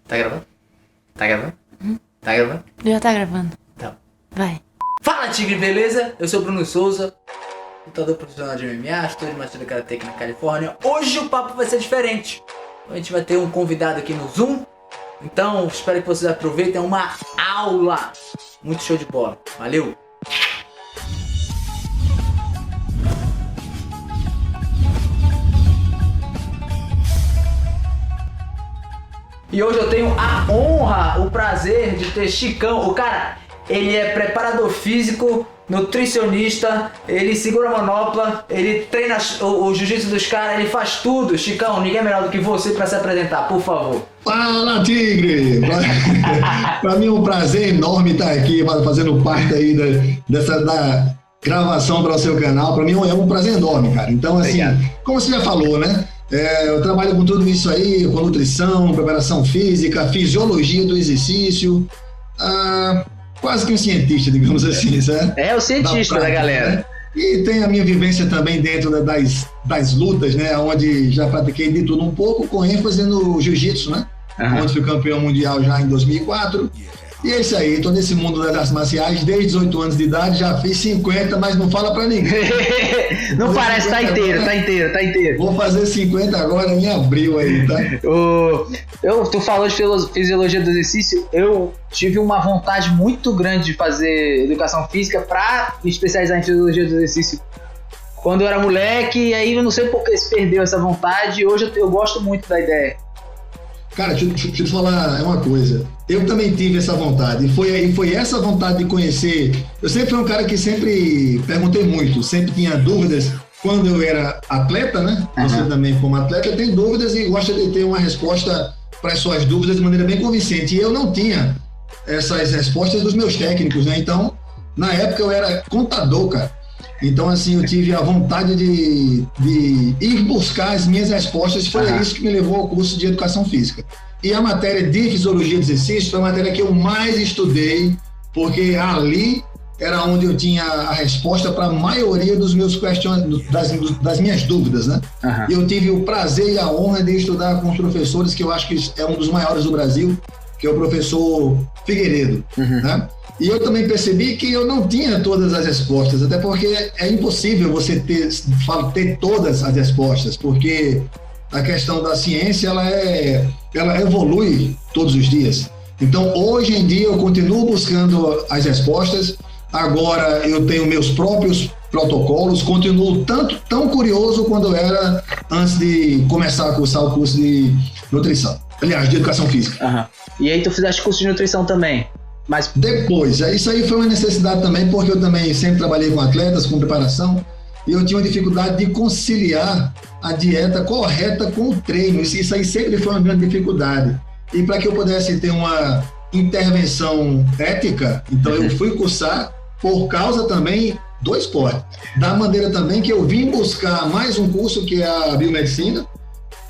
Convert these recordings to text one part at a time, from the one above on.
Tá gravando? Tá gravando? Tá gravando? Já tá gravando. Tá. Vai. Fala, Tigre, beleza? Eu sou o Bruno Souza, lutador profissional de MMA, estou de Master Karate aqui na Califórnia. Hoje o papo vai ser diferente. A gente vai ter um convidado aqui no Zoom. Então, espero que vocês aproveitem uma aula. Muito show de bola. Valeu! E hoje eu tenho a honra, o prazer de ter Chicão. O cara, ele é preparador físico, nutricionista, ele segura a manopla, ele treina o jiu-jitsu dos caras, ele faz tudo. Chicão, ninguém é melhor do que você para se apresentar, por favor. Fala, Tigre! Para mim é um prazer enorme estar aqui fazendo parte aí da gravação para o seu canal. Para mim é um prazer enorme, cara. Então, assim, como você já falou, né? Eu trabalho com tudo isso aí, com nutrição, preparação física, fisiologia do exercício, quase que um cientista, digamos assim, certo? É o cientista da galera. Né? E tem a minha vivência também dentro das lutas, né? Onde já pratiquei de tudo um pouco, com ênfase no jiu-jitsu, né? Uhum. Onde fui campeão mundial já em 2004. E é isso aí, estou nesse mundo das artes marciais desde 18 anos de idade, já fiz 50, mas não fala pra ninguém. Não parece, tá inteiro. Vou fazer 50 agora em abril aí, tá? Tu falou de fisiologia do exercício, eu tive uma vontade muito grande de fazer educação física pra me especializar em fisiologia do exercício quando eu era moleque, e aí eu não sei por que se perdeu essa vontade, e hoje eu gosto muito da ideia. Cara, deixa eu te falar uma coisa. Eu também tive essa vontade. E foi essa vontade de conhecer. Eu sempre fui um cara que sempre perguntei muito, sempre tinha dúvidas. Quando eu era atleta, né? Uhum. Você também, como atleta, tem dúvidas e gosta de ter uma resposta para as suas dúvidas de maneira bem convincente. E eu não tinha essas respostas dos meus técnicos, né? Então, na época eu era contador, cara. Então, assim, eu tive a vontade de ir buscar as minhas respostas. Foi isso que me levou ao curso de Educação Física. E a matéria de Fisiologia do Exercício foi a matéria que eu mais estudei, porque ali era onde eu tinha a resposta para a maioria dos meus das minhas dúvidas, né? Uhum. E eu tive o prazer e a honra de estudar com os professores, que eu acho que é um dos maiores do Brasil, que é o professor Figueiredo, né? E eu também percebi que eu não tinha todas as respostas, até porque é impossível você ter todas as respostas, porque a questão da ciência, ela evolui todos os dias. Então, hoje em dia, eu continuo buscando as respostas. Agora, eu tenho meus próprios protocolos, continuo tão curioso quanto eu era antes de começar a cursar o curso de nutrição. Aliás, de educação física. Uhum. E aí, tu fizeste curso de nutrição também? Mas depois, isso aí foi uma necessidade também, porque eu também sempre trabalhei com atletas, com preparação, e eu tinha uma dificuldade de conciliar a dieta correta com o treino. Isso aí sempre foi uma grande dificuldade. E para que eu pudesse ter uma intervenção ética, então eu fui cursar por causa também do esporte. Da maneira também que eu vim buscar mais um curso, que é a biomedicina,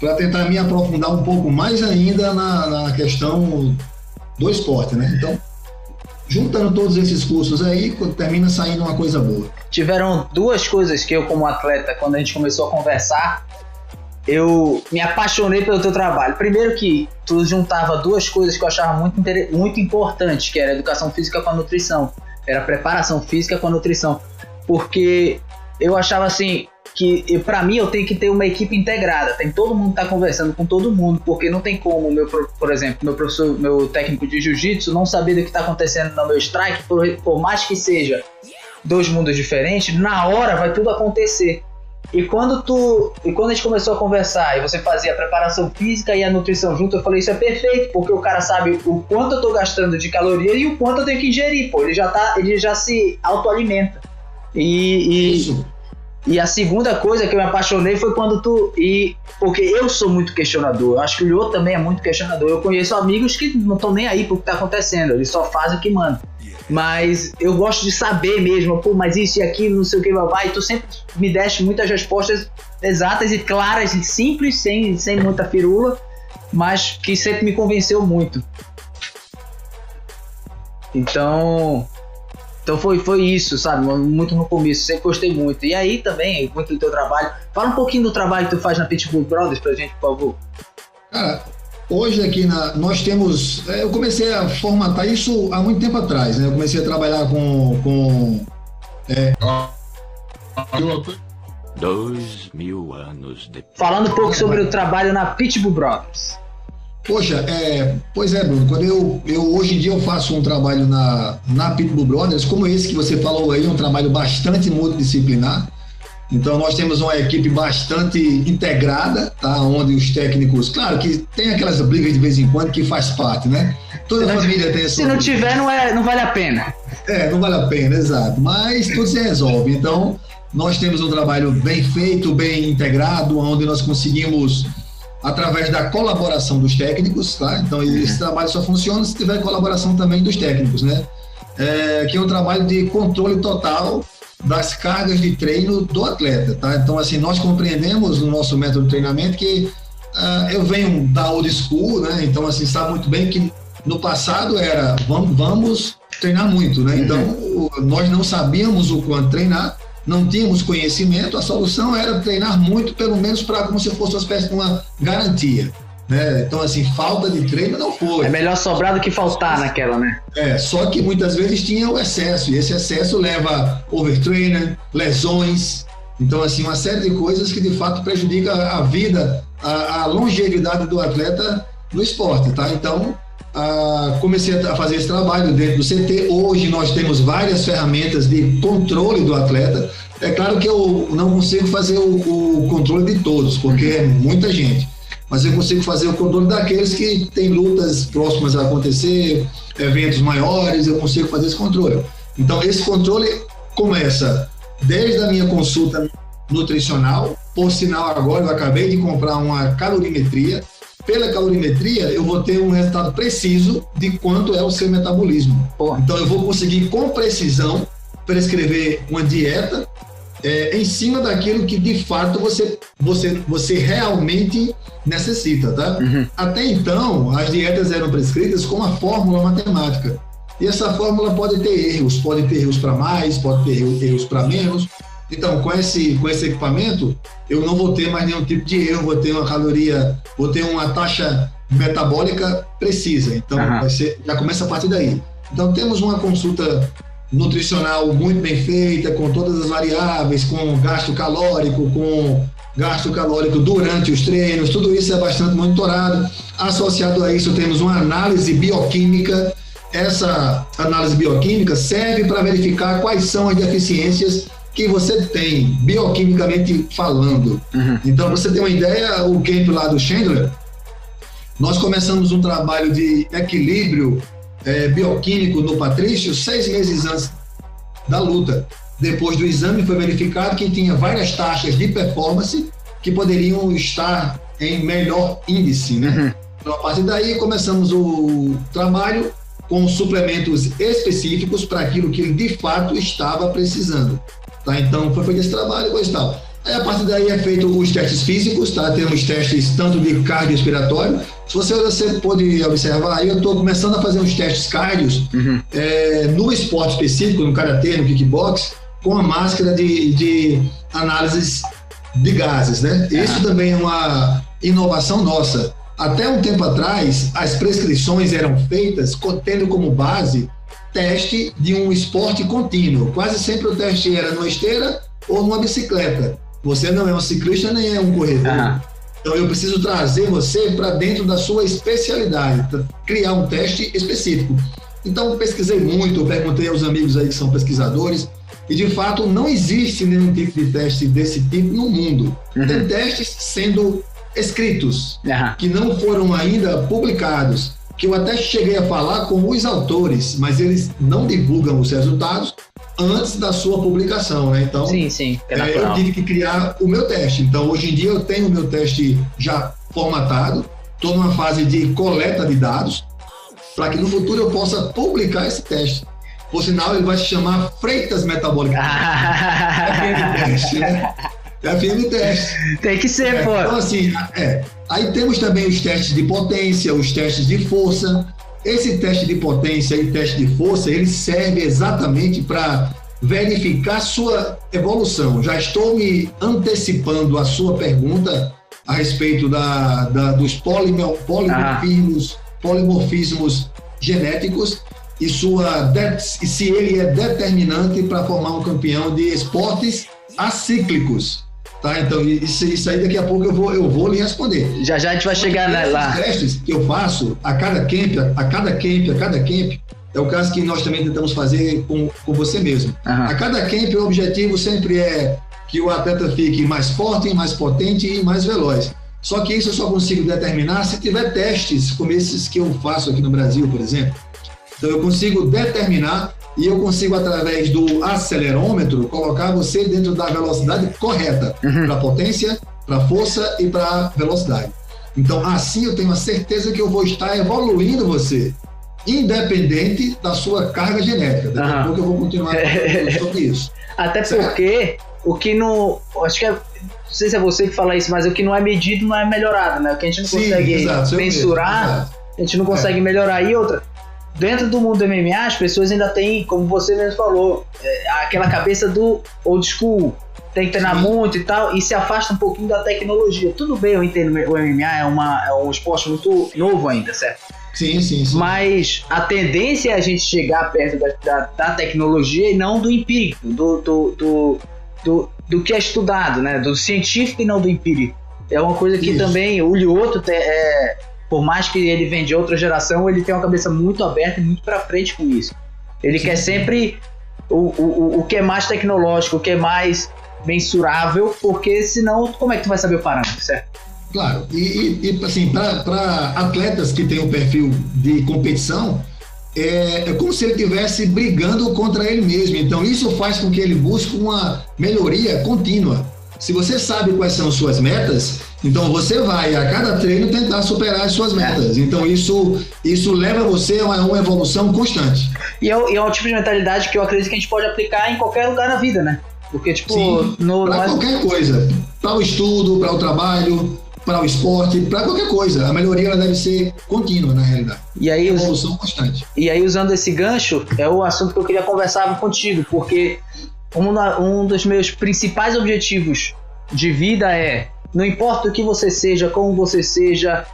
para tentar me aprofundar um pouco mais ainda na questão do esporte, né? Então, juntando todos esses cursos aí, termina saindo uma coisa boa. Tiveram duas coisas que eu, como atleta, quando a gente começou a conversar, eu me apaixonei pelo teu trabalho. Primeiro que tu juntava duas coisas que eu achava muito importantes, que era a educação física com a nutrição. Era a preparação física com a nutrição. Porque eu achava assim, que pra mim eu tenho que ter uma equipe integrada, tem todo mundo tá conversando com todo mundo, porque não tem como, por exemplo, meu técnico de jiu-jitsu não saber do que tá acontecendo no meu strike, por mais que seja dois mundos diferentes, na hora vai tudo acontecer. E quando a gente começou a conversar e você fazia a preparação física e a nutrição junto, eu falei, isso é perfeito, porque o cara sabe o quanto eu tô gastando de caloria e o quanto eu tenho que ingerir, pô, ele já se autoalimenta. E a segunda coisa que eu me apaixonei foi quando porque eu sou muito questionador, eu acho que o Lyo também é muito questionador. Eu conheço amigos que não estão nem aí pro que tá acontecendo, eles só fazem o que mandam. Mas eu gosto de saber mesmo, pô, mas isso e aquilo, não sei o que, vai. E tu sempre me deste muitas respostas exatas e claras e simples, sem muita firula, mas que sempre me convenceu muito. Então foi isso, sabe? Muito no começo, sempre gostei muito. E aí também, muito do teu trabalho. Fala um pouquinho do trabalho que tu faz na Pitbull Brothers pra gente, por favor. Cara, Hoje aqui nós temos, eu comecei a formatar isso há muito tempo atrás, né? Eu comecei a trabalhar com 2000 anos depois. Falando um pouco sobre o trabalho na Pitbull Brothers. Poxa, pois é, Bruno, quando eu hoje em dia eu faço um trabalho na Pitbull Brothers, como esse que você falou aí, um trabalho bastante multidisciplinar. Então nós temos uma equipe bastante integrada, tá? Onde os técnicos, claro que tem aquelas brigas de vez em quando que faz parte, né? Toda família tem essa. Se não tiver, não vale a pena. Não vale a pena, exato. Mas tudo se resolve. Então nós temos um trabalho bem feito, bem integrado, onde nós conseguimos, através da colaboração dos técnicos, tá? Então esse trabalho só funciona se tiver colaboração também dos técnicos, né? Que é um trabalho de controle total das cargas de treino do atleta, tá? Então, assim, nós compreendemos no nosso método de treinamento que eu venho da old school, né? Então, assim, sabe muito bem que no passado era vamos treinar muito, né? Então, nós não sabíamos o quanto treinar, não tínhamos conhecimento, a solução era treinar muito, pelo menos para como se fosse uma espécie de uma garantia, né? Então, assim, falta de treino não foi. É melhor sobrar do que faltar naquela, né? Só que muitas vezes tinha o excesso, e esse excesso leva a overtraining, lesões. Então, assim, uma série de coisas que de fato prejudica a vida, a longevidade do atleta no esporte, tá? Então, comecei a fazer esse trabalho dentro do CT. Hoje nós temos várias ferramentas de controle do atleta. É claro que eu não consigo fazer o controle de todos, porque é muita gente. Mas eu consigo fazer o controle daqueles que têm lutas próximas a acontecer, eventos maiores, eu consigo fazer esse controle. Então, esse controle começa desde a minha consulta nutricional. Por sinal, agora eu acabei de comprar uma calorimetria. Pela calorimetria, eu vou ter um resultado preciso de quanto é o seu metabolismo. Então, eu vou conseguir, com precisão, prescrever uma dieta em cima daquilo que, de fato, você realmente necessita, tá? Até então, as dietas eram prescritas com uma fórmula matemática. E essa fórmula pode ter erros para mais, pode ter erros para menos. Então, com esse equipamento, eu não vou ter mais nenhum tipo de erro, vou ter uma caloria, vou ter uma taxa metabólica precisa. Então, já começa a partir daí. Então, temos uma consulta nutricional muito bem feita, com todas as variáveis, com gasto calórico durante os treinos, tudo isso é bastante monitorado. Associado a isso, temos uma análise bioquímica. Essa análise bioquímica serve para verificar quais são as deficiências que você tem, bioquimicamente falando. Então, pra você ter uma ideia, o camp lá do Chandler, nós começamos um trabalho de equilíbrio bioquímico no Patrício 6 meses antes da luta. Depois do exame foi verificado que tinha várias taxas de performance que poderiam estar em melhor índice, né? Então, a partir daí começamos o trabalho com suplementos específicos para aquilo que ele de fato estava precisando, tá? Então foi feito esse trabalho e coisa e tal. Aí, a partir daí é feito os testes físicos, tá? Temos testes tanto de cardiorrespiratório. Se você pode observar, aí eu estou começando a fazer uns testes cardios no esporte específico, no karatê, no kickbox, com a máscara de análises de gases, né? Isso também é uma inovação nossa. Até um tempo atrás, as prescrições eram feitas tendo como base teste de um esporte contínuo. Quase sempre o teste era numa esteira ou numa bicicleta. Você não é um ciclista nem é um corredor. Então eu preciso trazer você para dentro da sua especialidade, para criar um teste específico. Então eu pesquisei muito, eu perguntei aos amigos aí que são pesquisadores, e de fato não existe nenhum tipo de teste desse tipo no mundo. Tem testes sendo escritos, que não foram ainda publicados, que eu até cheguei a falar com os autores, mas eles não divulgam os resultados antes da sua publicação, né? Então, sim, eu tive que criar o meu teste. Então, hoje em dia eu tenho o meu teste já formatado, estou numa fase de coleta de dados, para que no futuro eu possa publicar esse teste. Por sinal, ele vai se chamar Freitas Metabólicas. É FM teste. Tem que ser, pô. Então, assim, aí temos também os testes de potência, os testes de força. Esse teste de potência e teste de força, ele serve exatamente para verificar sua evolução. Já estou me antecipando a sua pergunta. a respeito dos polimorfismos genéticos e se ele é determinante para formar um campeão de esportes acíclicos. Tá? Então, isso aí daqui a pouco eu vou lhe responder. Já a gente vai chegar lá. Os testes que eu faço a cada camp, é o caso que nós também tentamos fazer com você mesmo. A cada camp, o objetivo sempre é que o atleta fique mais forte, mais potente e mais veloz. Só que isso eu só consigo determinar se tiver testes como esses que eu faço aqui no Brasil, por exemplo. Então eu consigo determinar e eu consigo, através do acelerômetro, colocar você dentro da velocidade correta para potência, para força e para velocidade. Então assim eu tenho a certeza que eu vou estar evoluindo você, independente da sua carga genética. Daqui a pouco eu vou continuar sobre isso. Até porque o que não... Acho que não sei se é você que fala isso, mas o que não é medido não é melhorado, né? O que a gente não consegue mensurar, a gente não consegue melhorar. E outra, dentro do mundo do MMA, as pessoas ainda têm, como você mesmo falou, aquela cabeça do old school, tem que treinar muito e tal, e se afasta um pouquinho da tecnologia. Tudo bem, eu entendo, o MMA é um esporte muito novo ainda, certo? Sim. Mas a tendência é a gente chegar perto da tecnologia e não do empírico, do que é estudado, né? Do científico e não do empírico. É uma coisa que também o Lyoto, por mais que ele venha de outra geração, ele tem uma cabeça muito aberta e muito pra frente com isso. Ele quer sempre o que é mais tecnológico, o que é mais mensurável, porque senão como é que tu vai saber o parâmetro, certo? Claro, e assim, para atletas que têm um perfil de competição, é como se ele estivesse brigando contra ele mesmo. Então isso faz com que ele busque uma melhoria contínua. Se você sabe quais são suas metas, então você vai a cada treino tentar superar as suas metas. Então isso leva você a uma evolução constante. E é um tipo de mentalidade que eu acredito que a gente pode aplicar em qualquer lugar na vida, né? Porque tipo... para qualquer coisa. Para o estudo, para o trabalho, para o esporte, para qualquer coisa. A melhoria ela deve ser contínua, na realidade. E aí, evolução constante. E aí, usando esse gancho, é o assunto que eu queria conversar contigo, porque um dos meus principais objetivos de vida não importa o que você seja, como você seja,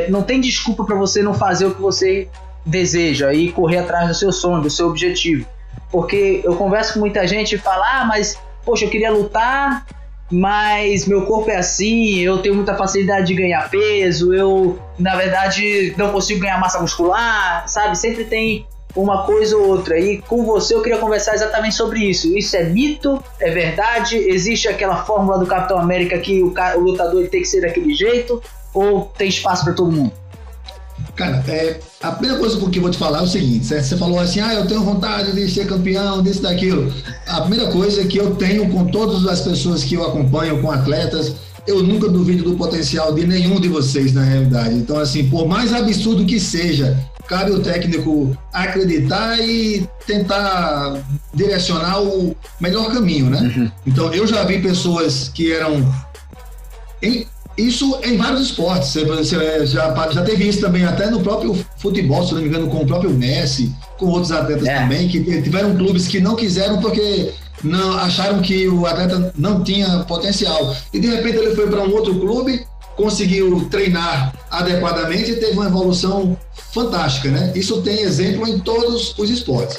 não tem desculpa para você não fazer o que você deseja e correr atrás do seu sonho, do seu objetivo. Porque eu converso com muita gente e falo, mas, poxa, eu queria lutar, mas meu corpo é assim, eu tenho muita facilidade de ganhar peso, eu, na verdade, não consigo ganhar massa muscular, sabe? Sempre tem uma coisa ou outra. E com você eu queria conversar exatamente sobre isso. Isso é mito? É verdade? Existe aquela fórmula do Capitão América que o lutador ele tem que ser daquele jeito? Ou tem espaço para todo mundo? Cara, a primeira coisa que eu vou te falar é o seguinte, certo? Você falou assim, eu tenho vontade de ser campeão, disso, daquilo. A primeira coisa que eu tenho com todas as pessoas que eu acompanho, com atletas, eu nunca duvido do potencial de nenhum de vocês, na realidade. Então, assim, por mais absurdo que seja, cabe o técnico acreditar e tentar direcionar o melhor caminho, né? Então, eu já vi pessoas que eram... Isso em vários esportes, você já teve isso também até no próprio futebol, se não me engano, com o próprio Messi, com outros atletas também, que tiveram clubes que não quiseram porque não acharam que o atleta não tinha potencial. E de repente ele foi para um outro clube, conseguiu treinar adequadamente e teve uma evolução fantástica, né? Isso tem exemplo em todos os esportes.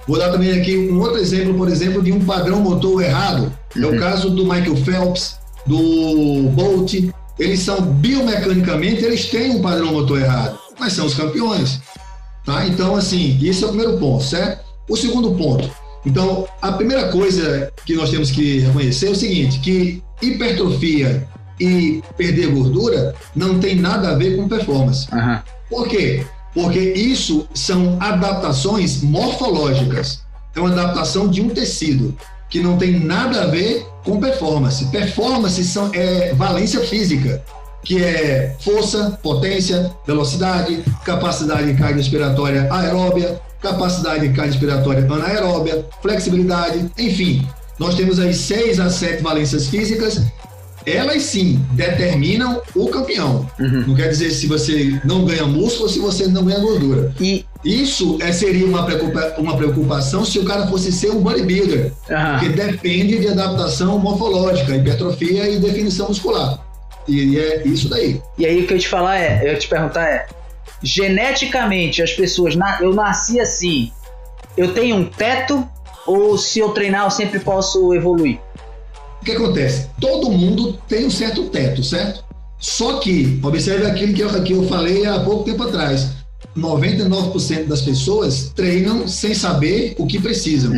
Vou dar também aqui um outro exemplo, por exemplo, de um padrão motor errado. É o caso do Michael Phelps, do Bolt. Eles são biomecanicamente, eles têm um padrão motor errado, mas são os campeões, tá? Então, assim, esse é o primeiro ponto, certo? O segundo ponto, então, a primeira coisa que nós temos que reconhecer é o seguinte, que hipertrofia e perder gordura não tem nada a ver com performance. Por quê? Porque isso são adaptações morfológicas, é uma adaptação de um tecido que não tem nada a ver com performance. Performance é valência física, que é força, potência, velocidade, capacidade cardiorrespiratória aeróbia, capacidade cardiorrespiratória anaeróbia, flexibilidade, enfim. Nós temos aí 6 a 7 valências físicas. Elas sim determinam o campeão. Não quer dizer se você não ganha músculo ou se você não ganha gordura. Isso seria uma preocupação se o cara fosse ser um bodybuilder, porque depende de adaptação morfológica, hipertrofia e definição muscular. E é isso daí. E aí o que eu ia te perguntar é, geneticamente as pessoas, eu nasci assim, eu tenho um teto ou se eu treinar eu sempre posso evoluir? O que acontece? Todo mundo tem um certo teto, certo? Só que, observe aquilo que eu falei há pouco tempo atrás, 99% das pessoas treinam sem saber o que precisam.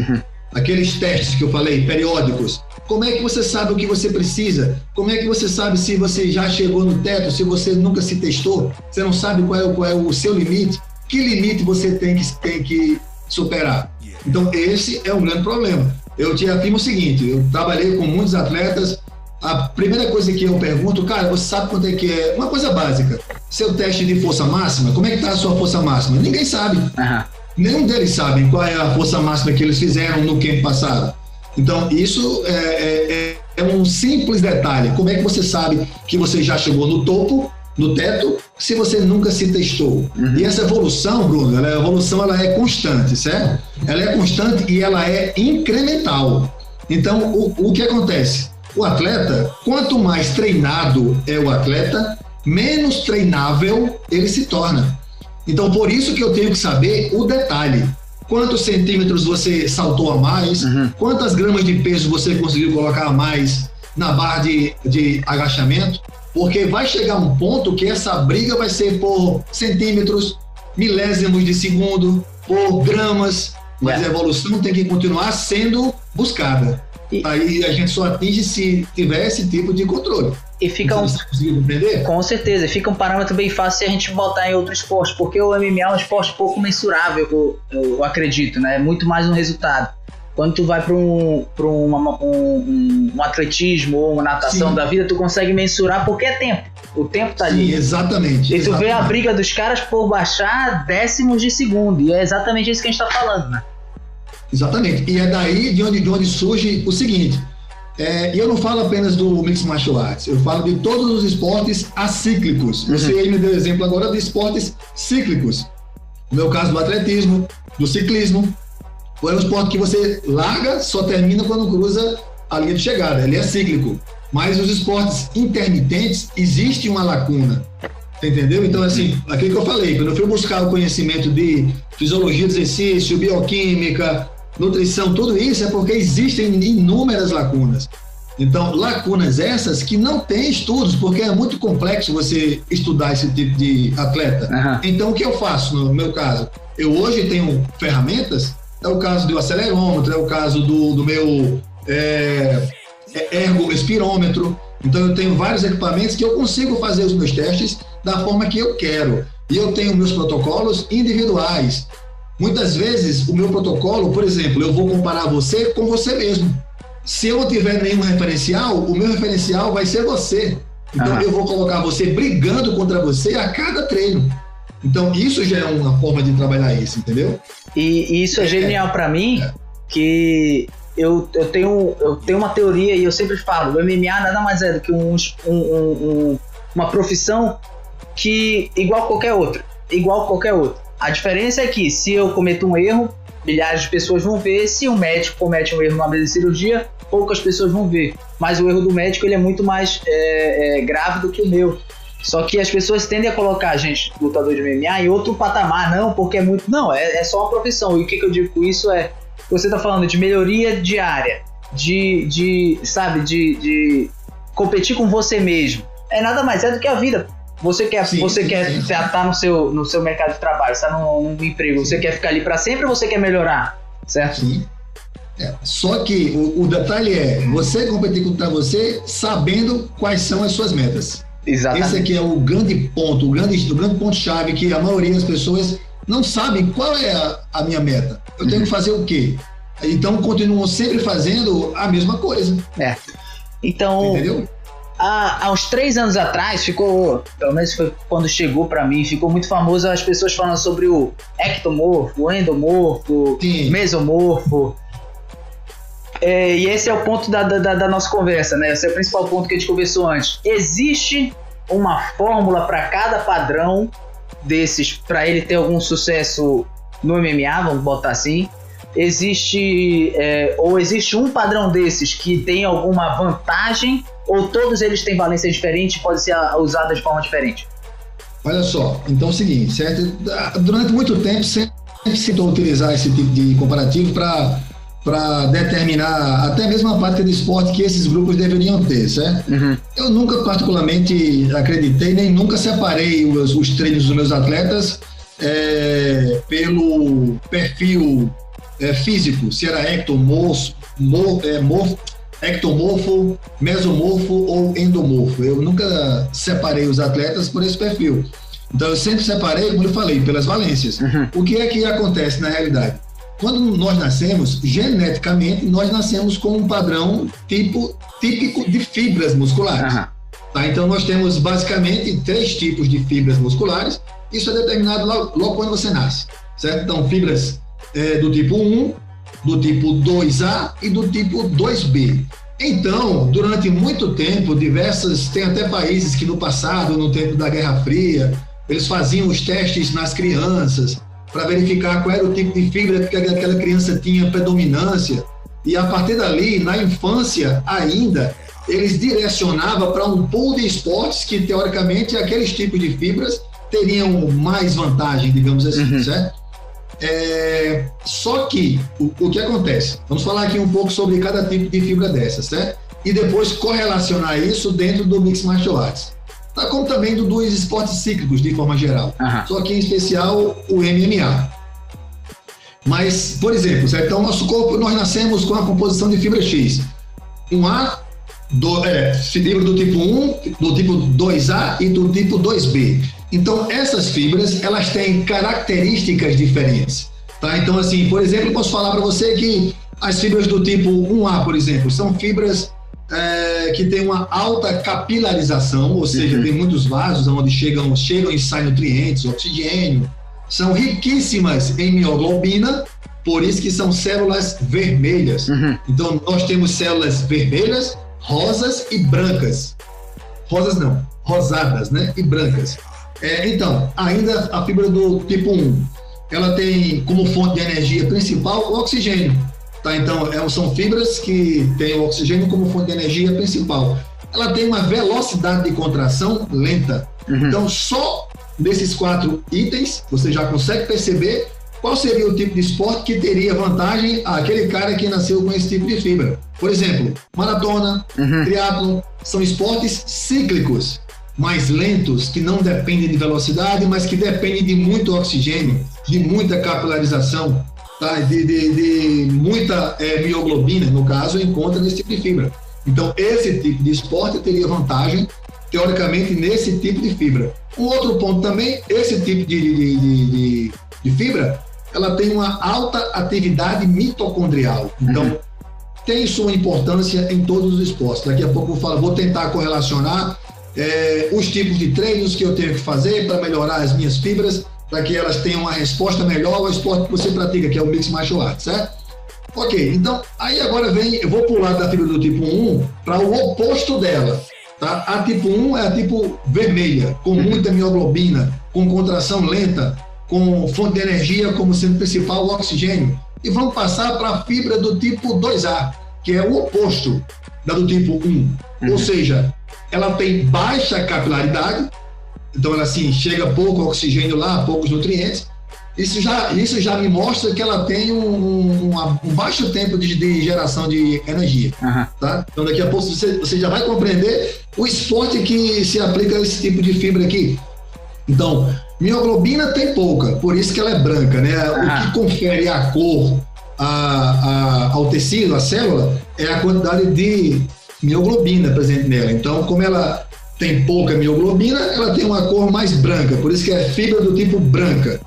Aqueles testes que eu falei, periódicos. Como é que você sabe o que você precisa? Como é que você sabe se você já chegou no teto, se você nunca se testou? Você não sabe qual é o seu limite? Que limite você tem que superar? Então, esse é um grande problema. Eu te afirmo o seguinte, eu trabalhei com muitos atletas, a primeira coisa que eu pergunto, cara, você sabe quanto é que é? Uma coisa básica, seu teste de força máxima, como é que está a sua força máxima? Ninguém sabe. Nenhum deles sabe qual é a força máxima que eles fizeram no camp passado. Então, isso é um simples detalhe. Como é que você sabe que você já chegou no topo, no teto, se você nunca se testou? E essa evolução, Bruno, ela é constante, certo? Ela é constante e ela é incremental. Então, o que acontece? O atleta, quanto mais treinado é o atleta, menos treinável ele se torna. Então, por isso que eu tenho que saber o detalhe. Quantos centímetros você saltou a mais? Quantas gramas de peso você conseguiu colocar a mais na barra de agachamento? Porque vai chegar um ponto que essa briga vai ser por centímetros, milésimos de segundo, por gramas, mas a evolução tem que continuar sendo buscada. Aí a gente só atinge se tiver esse tipo de controle. E fica você conseguiu entender? Com certeza, fica um parâmetro bem fácil se a gente botar em outros esportes, porque o MMA é um esporte pouco mensurável, eu acredito, né? É muito mais um resultado. Quando tu vai para um atletismo ou uma natação da vida, tu consegue mensurar porque é tempo. O tempo tá ali. Sim, exatamente. E tu vê a briga dos caras por baixar décimos de segundo. E é exatamente isso que a gente tá falando, né? Exatamente. E é daí de onde surge o seguinte. E eu não falo apenas do Mixed Martial Arts, eu falo de todos os esportes acíclicos. Você aí me deu exemplo agora de esportes cíclicos. No meu caso do atletismo, do ciclismo. É um esporte que você larga, só termina quando cruza a linha de chegada. Ele é cíclico. Mas os esportes intermitentes, existe uma lacuna. Entendeu? Então, assim, aquilo que eu falei, quando eu fui buscar o conhecimento de fisiologia do exercício, bioquímica, nutrição, tudo isso é porque existem inúmeras lacunas. Então, lacunas essas que não tem estudos, porque é muito complexo você estudar esse tipo de atleta. Então, o que eu faço no meu caso? Eu hoje tenho ferramentas, é o caso do acelerômetro, é o caso do meu ergoespirômetro. Então, eu tenho vários equipamentos que eu consigo fazer os meus testes da forma que eu quero. E eu tenho meus protocolos individuais. Muitas vezes, o meu protocolo, por exemplo, eu vou comparar você com você mesmo. Se eu não tiver nenhum referencial, o meu referencial vai ser você. Então, eu vou colocar você brigando contra você a cada treino. Então, isso já é uma forma de trabalhar isso, entendeu? E isso é genial para mim, que eu tenho uma teoria e eu sempre falo, o MMA nada mais é do que uma profissão que igual qualquer outra. A diferença é que se eu cometo um erro, milhares de pessoas vão ver. Se um médico comete um erro numa mesa de cirurgia, poucas pessoas vão ver. Mas o erro do médico ele é muito mais grave do que o meu. Só que as pessoas tendem a colocar a gente, lutador de MMA, em outro patamar. Não, porque é muito... Não, é só uma profissão. E o que eu digo com isso é... Você está falando de melhoria diária, de competir com você mesmo. É nada mais do que a vida. Você quer estar no seu mercado de trabalho, está num emprego, você quer ficar ali para sempre ou você quer melhorar, certo? Sim. Só que o detalhe é você competir contra você sabendo quais são as suas metas. Exatamente. Esse aqui é o grande ponto, o grande ponto-chave que a maioria das pessoas não sabem qual é a minha meta. Eu tenho que fazer o quê? Então continuam sempre fazendo a mesma coisa. Então... Entendeu? Há uns 3 anos atrás, pelo menos foi quando chegou pra mim, ficou muito famoso as pessoas falando sobre o ectomorfo, o endomorfo, mesomorfo. E esse é o ponto da nossa conversa, né? Esse é o principal ponto que a gente conversou antes. Existe uma fórmula para cada padrão desses, para ele ter algum sucesso no MMA, vamos botar assim? Existe um padrão desses que tem alguma vantagem Ou todos eles têm valência diferente e podem ser usados de forma diferente? Olha só, então é o seguinte, certo? Durante muito tempo sempre se tentou utilizar esse tipo de comparativo para determinar até mesmo a prática de esporte que esses grupos deveriam ter, certo? Uhum. Eu nunca particularmente acreditei, nem nunca separei os treinos dos meus atletas pelo perfil físico, se era ectomorfo, mesomorfo ou endomorfo. Eu nunca separei os atletas por esse perfil. Então eu sempre separei, como eu falei, pelas valências. Uhum. O que é que acontece na realidade? Quando nós nascemos, geneticamente, nós nascemos com um padrão típico de fibras musculares. Uhum. Tá? Então nós temos basicamente 3 tipos de fibras musculares. Isso é determinado logo quando você nasce, certo? Então fibras do tipo 1, do tipo 2A e do tipo 2B. Então, durante muito tempo, tem até países que no passado, no tempo da Guerra Fria, eles faziam os testes nas crianças para verificar qual era o tipo de fibra que aquela criança tinha predominância, e a partir dali, na infância ainda, eles direcionavam para um pool de esportes que, teoricamente, aqueles tipos de fibras teriam mais vantagem, digamos assim, certo? Só que, o que acontece? Vamos falar aqui um pouco sobre cada tipo de fibra dessas, certo? E depois correlacionar isso dentro do Mixed Martial Arts. Tá, como também dos esportes cíclicos, de forma geral. Só que, em especial, o MMA. Mas, por exemplo, certo? Então, nosso corpo, nós nascemos com a composição de fibra X. Fibra do tipo 1, do tipo 2A e do tipo 2B. Então, essas fibras, elas têm características diferentes, tá? Então, assim, por exemplo, eu posso falar para você que as fibras do tipo 1A, por exemplo, são fibras que têm uma alta capilarização, ou seja, tem muitos vasos onde chegam e saem nutrientes, oxigênio, são riquíssimas em mioglobina, por isso que são células vermelhas. Então, nós temos células vermelhas, rosas e brancas. Rosas não, rosadas, né? E brancas. Então, ainda a fibra do tipo 1, ela tem como fonte de energia principal o oxigênio. Tá? Então, são fibras que têm o oxigênio como fonte de energia principal. Ela tem uma velocidade de contração lenta. Então, só desses 4 itens, você já consegue perceber qual seria o tipo de esporte que teria vantagem àquele cara que nasceu com esse tipo de fibra. Por exemplo, maratona, triatlon, são esportes cíclicos, mais lentos, que não dependem de velocidade, mas que dependem de muito oxigênio, de muita capilarização, tá? de muita mioglobina, no caso, encontra nesse tipo de fibra. Então, esse tipo de esporte teria vantagem, teoricamente, nesse tipo de fibra. Um outro ponto também, esse tipo de fibra, ela tem uma alta atividade mitocondrial. Então, tem sua importância em todos os esportes. Daqui a pouco vou tentar correlacionar os tipos de treinos que eu tenho que fazer para melhorar as minhas fibras, para que elas tenham uma resposta melhor ao esporte que você pratica, que é o Mixed Martial Arts, certo? Ok, então, aí agora eu vou pular da fibra do tipo 1 para o oposto dela, tá? A tipo 1 é a tipo vermelha, com muita mioglobina, com contração lenta, com fonte de energia como sendo principal o oxigênio. E vamos passar para a fibra do tipo 2A, que é o oposto da do tipo 1. Ou seja, ela tem baixa capilaridade, então ela assim, chega pouco oxigênio lá, poucos nutrientes. Isso já me mostra que ela tem um baixo tempo de geração de energia. Tá? Então daqui a pouco você já vai compreender o esporte que se aplica a esse tipo de fibra aqui. Então, mioglobina tem pouca, por isso que ela é branca, né? O que confere a cor ao tecido, à célula, é a quantidade de mioglobina presente nela. Então, como ela tem pouca mioglobina, ela tem uma cor mais branca, por isso que é fibra do tipo branca.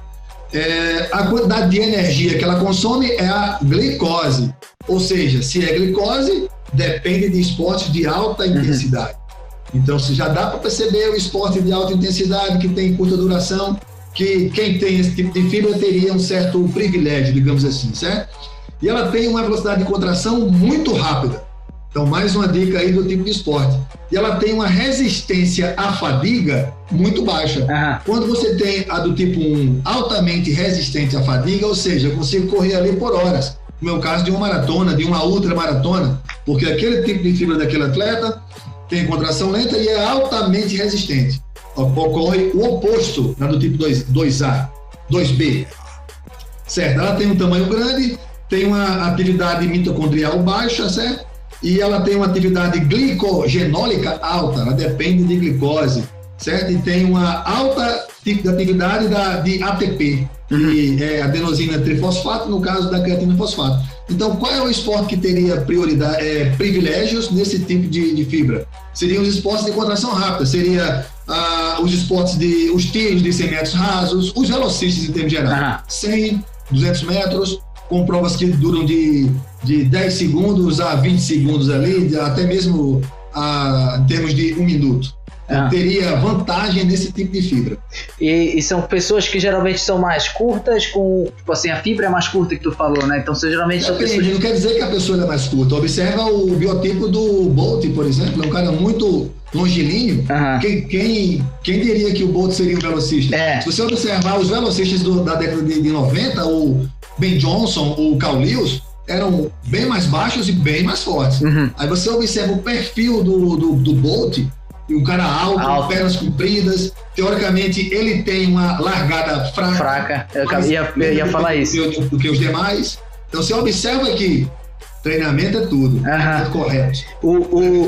A quantidade de energia que ela consome é a glicose, ou seja, se é glicose, depende de esportes de alta intensidade. Então, já dá para perceber o esporte de alta intensidade que tem curta duração, que quem tem esse tipo de fibra teria um certo privilégio, digamos assim, certo? E ela tem uma velocidade de contração muito rápida. Então, mais uma dica aí do tipo de esporte. E ela tem uma resistência à fadiga muito baixa. Quando você tem a do tipo 1 altamente resistente à fadiga, ou seja, eu consigo correr ali por horas. No meu caso, de uma maratona, de uma ultramaratona, porque aquele tipo de fibra daquele atleta tem contração lenta e é altamente resistente. Ocorre o oposto do tipo 2A, 2B. Certo? Ela tem um tamanho grande, tem uma atividade mitocondrial baixa, certo? E ela tem uma atividade glicogenólica alta, ela depende de glicose, certo? E tem uma alta atividade de ATP, que é adenosina trifosfato, no caso da creatina fosfato. Então, qual é o esporte que teria privilégios nesse tipo de fibra? Seriam os esportes de contração rápida, seria os esportes os tiros de 100 metros rasos, os velocistas em termos gerais, 100, 200 metros, com provas que duram de 10 segundos a 20 segundos ali, até mesmo em termos de 1 minuto. Teria vantagem nesse tipo de fibra. E são pessoas que geralmente são mais curtas, tipo assim, a fibra é mais curta que tu falou, né? Então você geralmente são pessoas... Não quer dizer que a pessoa é mais curta. Observa o biotipo do Bolt, por exemplo, é um cara muito longilíneo. Quem diria que o Bolt seria um velocista? Se você observar os velocistas da década de 90, o Ben Johnson, o Carl Lewis, eram bem mais baixos e bem mais fortes. Aí você observa o perfil do Bolt, e um cara alto, pernas compridas, teoricamente ele tem uma largada fraca. Eu ia falar isso. Do que os demais. Então você observa que treinamento é tudo. É correto.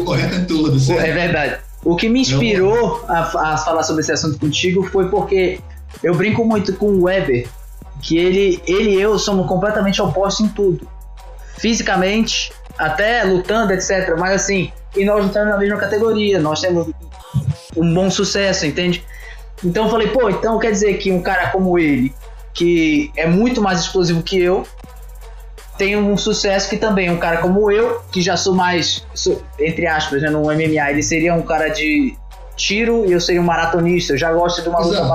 Correto é tudo, certo? É verdade. O que me inspirou a falar sobre esse assunto contigo foi porque eu brinco muito com o Weber, que ele e eu somos completamente opostos em tudo. Fisicamente, até lutando, etc. Mas assim, e nós estamos na mesma categoria, nós temos um bom sucesso, entende? Então eu falei, então quer dizer que um cara como ele, que é muito mais explosivo que eu, tem um sucesso que também um cara como eu, que já sou mais, entre aspas, né, no MMA, ele seria um cara de tiro e eu seria um maratonista, eu já gosto de uma luta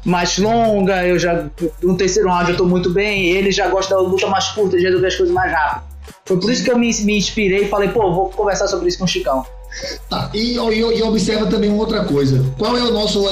mais longa, no terceiro round eu tô muito bem, ele já gosta da luta mais curta, de resolver as coisas mais rápido. Foi por isso que eu me inspirei e falei, vou conversar sobre isso com o Chicão. Tá, e observa também uma outra coisa. Qual é o nosso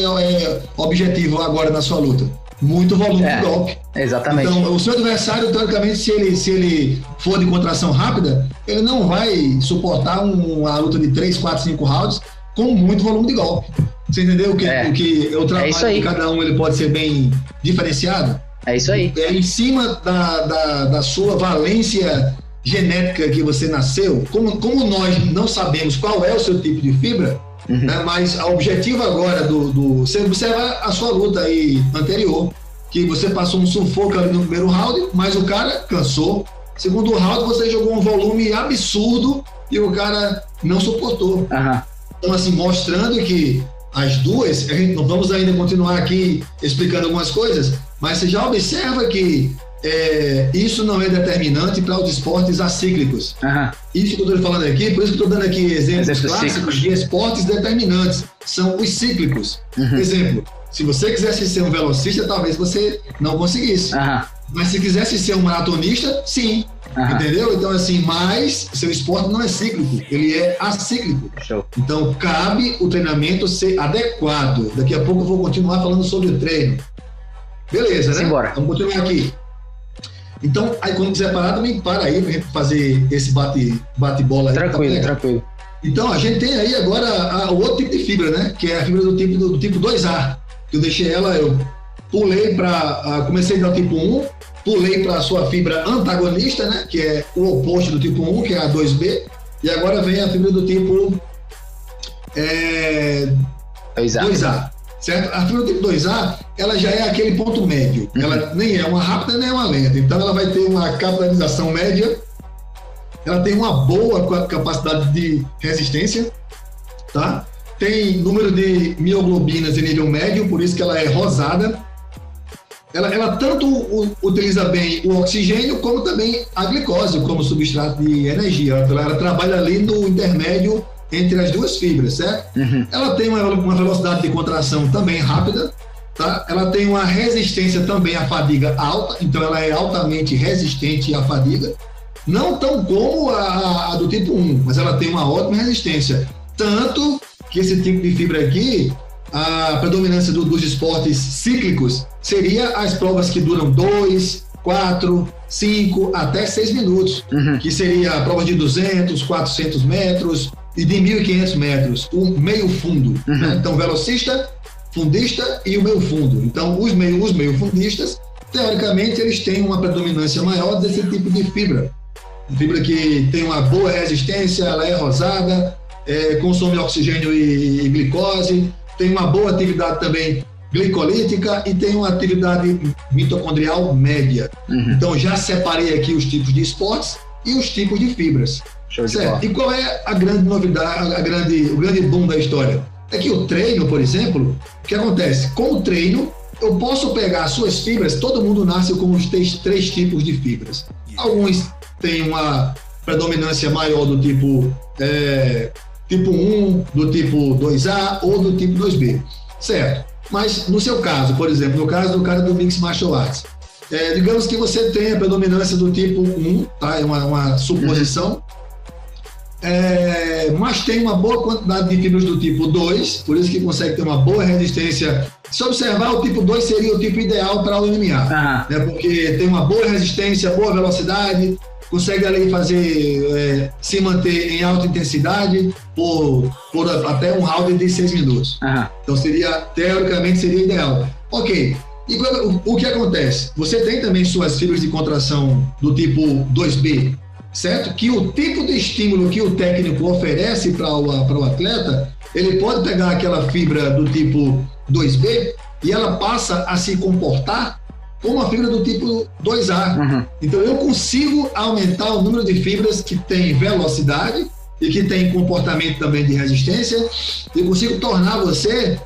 objetivo agora na sua luta? Muito volume de golpe. Exatamente. Então, o seu adversário, teoricamente, se ele for de contração rápida, ele não vai suportar uma luta de 3, 4, 5 rounds com muito volume de golpe. Você entendeu o que o trabalho de cada um ele pode ser bem diferenciado? É isso aí. É em cima da sua valência genética que você nasceu, como nós não sabemos qual é o seu tipo de fibra, né, mas o objetivo agora você observa a sua luta aí anterior, que você passou um sufoco ali no primeiro round, mas o cara cansou. Segundo round, você jogou um volume absurdo e o cara não suportou. Então, assim, mostrando que as duas, a gente não vamos ainda continuar aqui explicando algumas coisas, mas você já observa que isso não é determinante para os esportes acíclicos. Isso que eu estou falando aqui, por isso que eu estou dando aqui exemplos clássicos de esportes determinantes, são os cíclicos. Exemplo, se você quisesse ser um velocista, talvez você não conseguisse. Mas se quisesse ser um maratonista, sim. Entendeu? Então, assim, mas seu esporte não é cíclico, ele é acíclico. Show. Então, cabe o treinamento ser adequado. Daqui a pouco eu vou continuar falando sobre o treino. Beleza, né? Simbora. Vamos continuar aqui. Então, aí quando quiser parar, também para aí pra gente fazer esse bate-bola aí. Tranquilo. Então, a gente tem aí agora o outro tipo de fibra, né? Que é a fibra do tipo 2A. Que eu deixei ela, eu pulei comecei do tipo 1, pulei para a sua fibra antagonista, né? Que é o oposto do tipo 1, que é a 2B. E agora vem a fibra do tipo 2A. Certo? A fibra do tipo 2A, ela já é aquele ponto médio. Ela nem é uma rápida, nem é uma lenta. Então, ela vai ter uma capilarização média. Ela tem uma boa capacidade de resistência, tá? Tem número de mioglobinas em nível médio, por isso que ela é rosada. Ela tanto utiliza bem o oxigênio, como também a glicose como substrato de energia. Ela trabalha ali no intermédio entre as duas fibras, certo? Ela tem uma velocidade de contração também rápida, tá? Ela tem uma resistência também à fadiga alta, então ela é altamente resistente à fadiga. Não tão como a do tipo 1, mas ela tem uma ótima resistência. Tanto que esse tipo de fibra aqui, a predominância dos esportes cíclicos seria as provas que duram 2, 4, 5 até 6 minutos, que seria a prova de 200, 400 metros, e de 1.500 metros, o meio fundo. Né? Então, velocista, fundista e o meio fundo. Então, os meio fundistas, teoricamente, eles têm uma predominância maior desse tipo de fibra. Fibra que tem uma boa resistência, ela é rosada, consome oxigênio e glicose, tem uma boa atividade também glicolítica e tem uma atividade mitocondrial média. Então, já separei aqui os tipos de esportes e os tipos de fibras. Certo? E qual é a grande novidade, o grande boom da história? É que o treino, por exemplo, o que acontece? Com o treino, eu posso pegar as suas fibras, todo mundo nasce com os três tipos de fibras. Alguns têm uma predominância maior do tipo 1, do tipo 2A ou do tipo 2B, certo? Mas no seu caso, por exemplo, no caso do cara do Mixed Martial Arts, digamos que você tem a predominância do tipo 1, tá? É uma suposição, mas tem uma boa quantidade de fibras do tipo 2, por isso que consegue ter uma boa resistência. Se observar, o tipo 2 seria o tipo ideal para o MMA, né? Porque tem uma boa resistência, boa velocidade, consegue ali fazer, se manter em alta intensidade por até um round de 6 minutos. Então teoricamente seria ideal. Ok, e o que acontece? Você tem também suas fibras de contração do tipo 2B, certo? Que o tipo de estímulo que o técnico oferece para o atleta, ele pode pegar aquela fibra do tipo 2B e ela passa a se comportar como uma fibra do tipo 2A. Então eu consigo aumentar o número de fibras que tem velocidade e que tem comportamento também de resistência. Eu consigo tornar você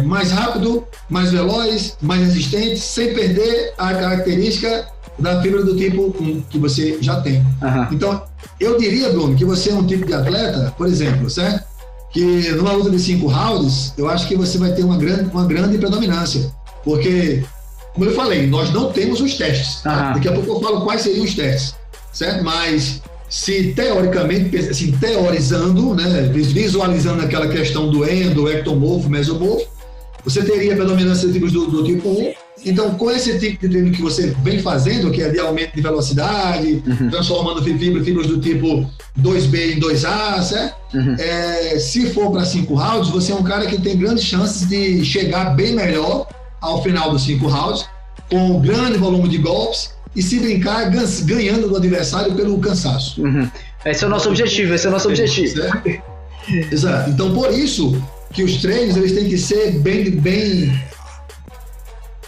mais rápido, mais veloz, mais resistente, sem perder a característica da fibra do tipo 1 que você já tem. Então, eu diria, Bruno, que você é um tipo de atleta, por exemplo, certo? Que numa luta de 5 rounds, eu acho que você vai ter uma grande predominância. Porque, como eu falei, nós não temos os testes. Tá? Daqui a pouco eu falo quais seriam os testes, certo? Mas, se teoricamente, assim, teorizando, né, visualizando aquela questão do endo, ectomorfo, mesomorfo, você teria a predominância de fibras do tipo 1. Então, com esse tipo de treino que você vem fazendo, que é de aumento de velocidade, transformando fibras do tipo 2B em 2A, certo? Se for para 5 rounds, você é um cara que tem grandes chances de chegar bem melhor ao final dos 5 rounds, com grande volume de golpes e, se brincar, ganhando do adversário pelo cansaço. Esse é o nosso objetivo, Certo? Exato. Então, por isso que os treinos eles têm que ser bem,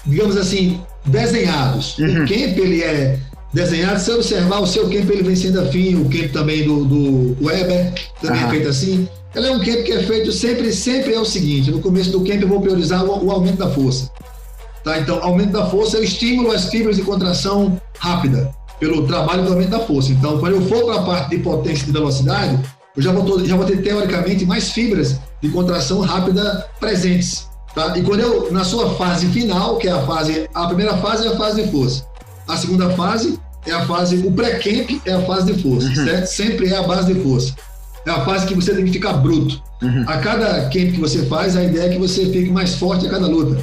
digamos assim, desenhados. O camp ele é desenhado. Se observar, o seu camp ele vem sendo afim, o camp também do Weber também é feito assim. Ele é um camp que é feito sempre é o seguinte: no começo do camp eu vou priorizar o aumento da força. Tá? Então, aumento da força eu estimulo as fibras de contração rápida pelo trabalho do aumento da força. Então, quando eu for para a parte de potência e de velocidade, eu já vou ter teoricamente mais fibras de contração rápida presentes. Tá? E quando na sua fase final, que é a primeira fase é a fase de força. A segunda fase é a fase, o pré-camp é a fase de força, certo? Sempre é a base de força. É a fase que você tem que ficar bruto. A cada camp que você faz, a ideia é que você fique mais forte a cada luta.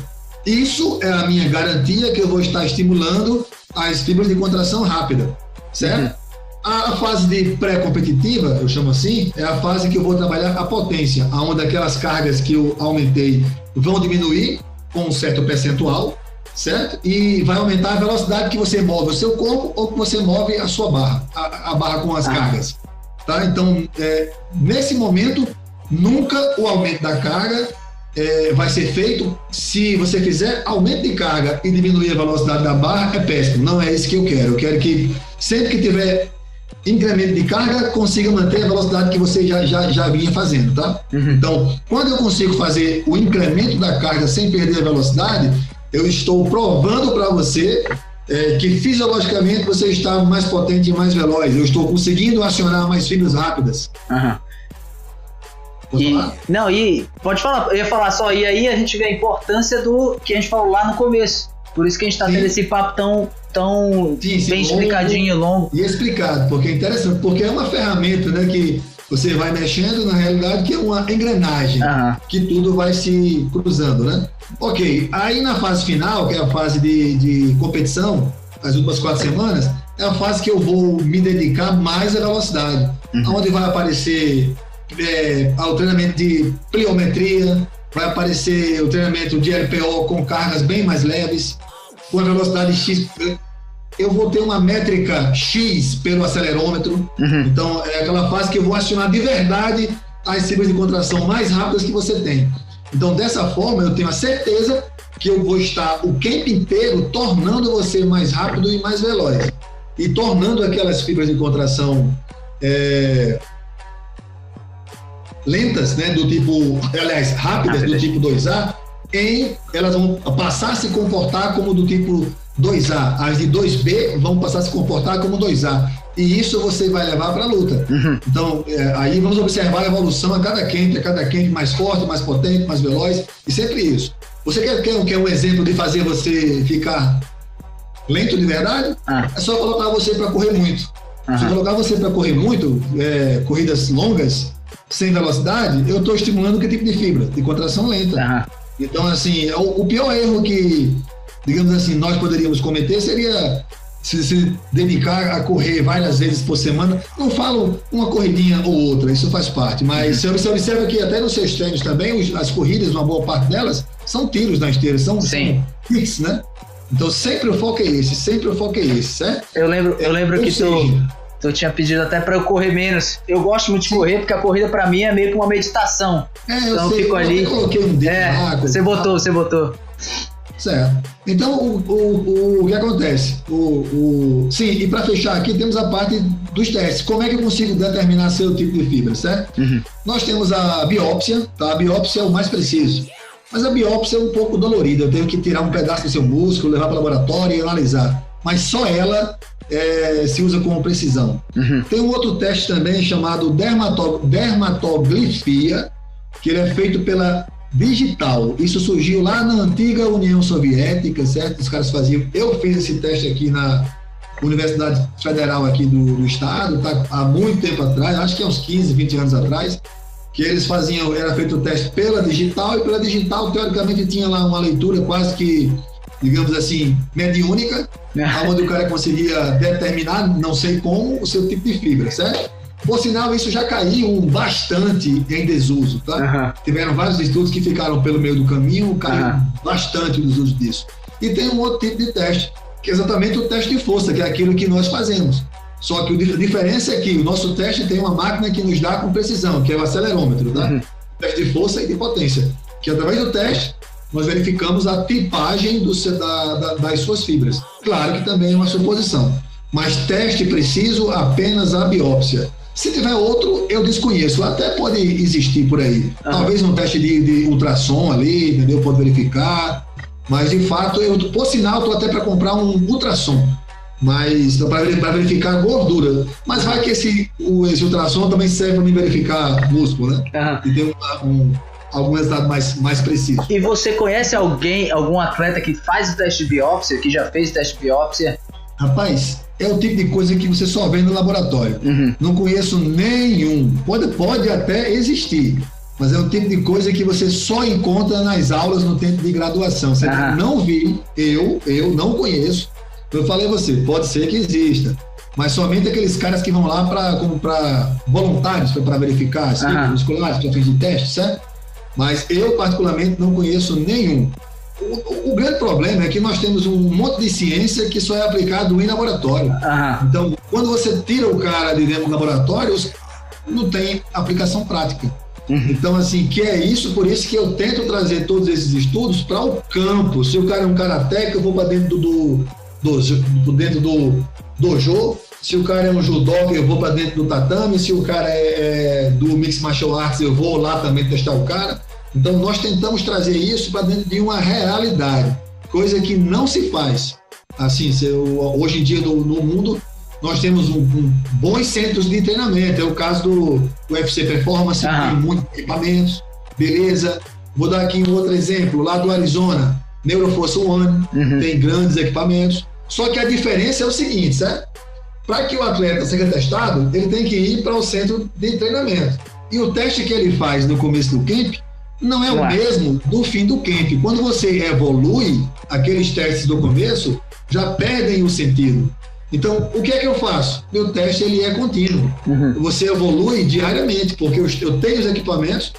Isso é a minha garantia que eu vou estar estimulando as fibras de contração rápida, certo? A fase de pré-competitiva, eu chamo assim, é a fase que eu vou trabalhar a potência, onde aquelas cargas que eu aumentei vão diminuir com um certo percentual, certo? E vai aumentar a velocidade que você move o seu corpo ou que você move a sua barra, a barra com as cargas. Tá? Então, nesse momento, nunca o aumento da carga vai ser feito. Se você fizer aumento de carga e diminuir a velocidade da barra, é péssimo. Não é isso que eu quero. Eu quero que sempre que tiver incremento de carga, consiga manter a velocidade que você já vinha fazendo, tá? Então, quando eu consigo fazer o incremento da carga sem perder a velocidade, eu estou provando para você que fisiologicamente você está mais potente e mais veloz. Eu estou conseguindo acionar mais fibras rápidas. Pode falar, eu ia falar só, e aí a gente vê a importância do que a gente falou lá no começo. Por isso que a gente está tendo esse papo tão bem explicadinho, longo. E explicado, porque é interessante, porque é uma ferramenta, né, que você vai mexendo, na realidade, que é uma engrenagem, que tudo vai se cruzando, né? Ok, aí na fase final, que é a fase de competição, as últimas 4 semanas, é a fase que eu vou me dedicar mais à velocidade, onde vai aparecer o treinamento de pliometria, vai aparecer o treinamento de LPO com cargas bem mais leves, com a velocidade X. Eu vou ter uma métrica X pelo acelerômetro. Então, é aquela fase que eu vou acionar de verdade as fibras de contração mais rápidas que você tem. Então, dessa forma, eu tenho a certeza que eu vou estar o camp inteiro tornando você mais rápido e mais veloz. E tornando aquelas fibras de contração lentas, né, do tipo, aliás, rápidas do tipo 2A, elas vão passar a se comportar como do tipo 2A. As de 2B vão passar a se comportar como 2A. E isso você vai levar para a luta. Então, aí vamos observar a evolução a cada camp mais forte, mais potente, mais veloz, e sempre isso. Você quer um exemplo de fazer você ficar lento de verdade? É só colocar você para correr muito. Se eu colocar você para correr muito, corridas longas, sem velocidade, eu estou estimulando que tipo de fibra? De contração lenta. Então, assim, o pior erro que, digamos assim, nós poderíamos cometer seria se dedicar a correr várias vezes por semana. Não falo uma corridinha ou outra, isso faz parte, mas você observa que até nos seus treinos também, as corridas, uma boa parte delas, são tiros na esteira, são hits, né? Então sempre o foco é esse, certo? Eu lembro que tu tinha pedido até para eu correr menos. Eu gosto muito de correr, porque a corrida para mim é meio que uma meditação. Então eu fico ali. Eu coloquei um dedo você botou. Certo. Então, o que acontece? Sim, e para fechar aqui, temos a parte dos testes. Como é que eu consigo determinar seu tipo de fibra, certo? Nós temos a biópsia, tá? A biópsia é o mais preciso. Mas a biópsia é um pouco dolorida. Eu tenho que tirar um pedaço do seu músculo, levar para o laboratório e analisar. Mas só ela se usa com precisão. Tem um outro teste também chamado dermatoglifia, que ele é feito pela digital. Isso surgiu lá na antiga União Soviética, certo? Os caras faziam. Eu fiz esse teste aqui na Universidade Federal aqui do estado, tá? Há muito tempo atrás, acho que há uns 15, 20 anos atrás, que eles faziam, era feito o teste pela digital, e pela digital, teoricamente, tinha lá uma leitura quase que, digamos assim, mediúnica, onde o cara conseguia determinar, não sei como, o seu tipo de fibra, certo? Por sinal, isso já caiu bastante em desuso, tá? Tiveram vários estudos que ficaram pelo meio do caminho, caiu bastante o desuso disso. E tem um outro tipo de teste, que é exatamente o teste de força, que é aquilo que nós fazemos. Só que a diferença é que o nosso teste tem uma máquina que nos dá com precisão, que é o acelerômetro, tá? Teste de força e de potência. Que através do teste, nós verificamos a tipagem das suas fibras. Claro que também é uma suposição. Mas teste preciso apenas a biópsia. Se tiver outro, eu desconheço. Até pode existir por aí. Talvez um teste de ultrassom ali, entendeu? Pode verificar. Mas, de fato, por sinal, estou até para comprar um ultrassom. Mas para verificar a gordura. Mas vai que esse ultrassom também serve para me verificar músculo, né? E tem algum resultado mais preciso. E você conhece algum atleta que faz o teste de biópsia, que já fez o teste de biópsia? Rapaz, é o tipo de coisa que você só vê no laboratório. Não conheço nenhum. Pode até existir, mas é o tipo de coisa que você só encontra nas aulas no tempo de graduação. Você não vi, eu não conheço. Eu falei a você, pode ser que exista, mas somente aqueles caras que vão lá para voluntários, para verificar as fibras musculares, para fins de teste, certo? Mas eu, particularmente, não conheço nenhum. O grande problema é que nós temos um monte de ciência que só é aplicado em laboratório. Então, quando você tira o cara de dentro do laboratório, não tem aplicação prática. Então, assim, que é isso, por isso que eu tento trazer todos esses estudos para o campo. Se o cara é um karateca, eu vou para dentro do dojo. Se o cara é um judoca, eu vou para dentro do tatame. Se o cara é do Mixed Martial Arts, eu vou lá também testar o cara. Então, nós tentamos trazer isso para dentro de uma realidade, coisa que não se faz. Assim, hoje em dia, no mundo, nós temos bons centros de treinamento. É o caso do UFC Performance, que tem muitos equipamentos, beleza. Vou dar aqui um outro exemplo, lá do Arizona, Neuroforce One, tem grandes equipamentos. Só que a diferença é o seguinte, certo? Para que o atleta seja testado, ele tem que ir para o centro de treinamento. E o teste que ele faz no começo do camp não é o mesmo do fim do camp. Quando você evolui, aqueles testes do começo já perdem o sentido. Então, o que é que eu faço? Meu teste ele é contínuo. Você evolui diariamente, porque eu tenho os equipamentos